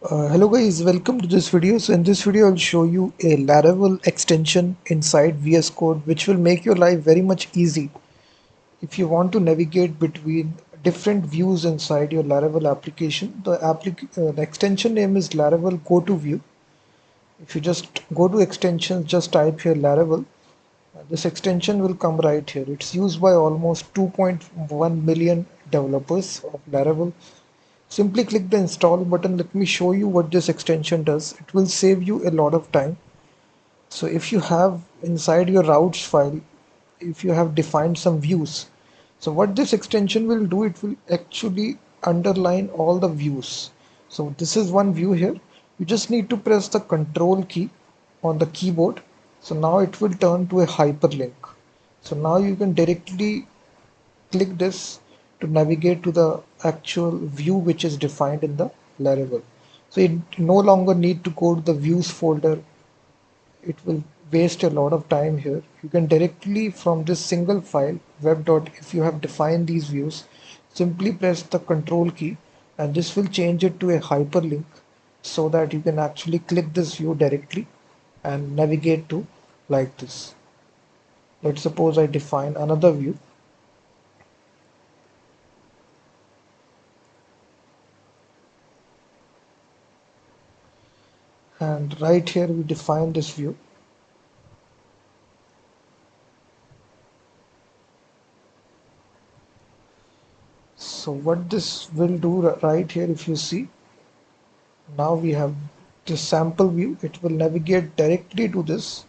Hello guys, welcome to this video. So in this video I'll show you a Laravel extension inside VS Code which will make your life very much easy if you want to navigate between different views inside your Laravel application. The extension name is Laravel Go To View. If you just go to extensions, just type here Laravel. This extension will come right here. It's used by almost 2.1 million developers of Laravel. Simply click the install button. Let me show you what this extension does. It will save you a lot of time. So if you have inside your routes file, if you have defined some views, so what this extension will do, it will actually underline all the views. So this is one view here. You just need to press the control key on the keyboard. So now it will turn to a hyperlink. So now you can directly click this to navigate to the actual view which is defined in the Laravel. So you no longer need to go to the views folder. It will waste a lot of time here. You can directly from this single file if you have defined these views, simply press the control key and this will change it to a hyperlink so that you can actually click this view directly and navigate to like this. Let's suppose I define another view. And right here we define this view. So what this will do right here, if you see, now we have this sample view. It will navigate directly to this.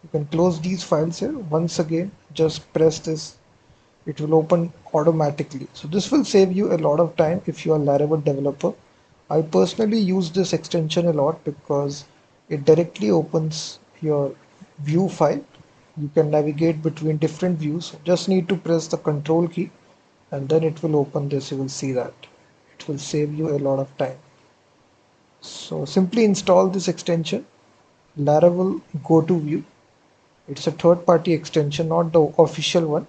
You can close these files here. Once again, just press this. It will open automatically. So this will save you a lot of time if you are Laravel developer. I personally use this extension a lot because it directly opens your view file. You can navigate between different views. Just need to press the control key and then it will open this. You will see that it will save you a lot of time. So simply install this extension, Laravel Go To View. It's a third-party extension, not the official one.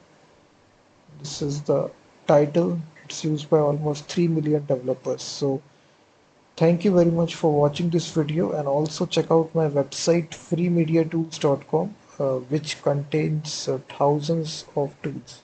This is the title. It's used by almost 3 million developers. So thank you very much for watching this video, and also check out my website freemediatools.com, which contains thousands of tools.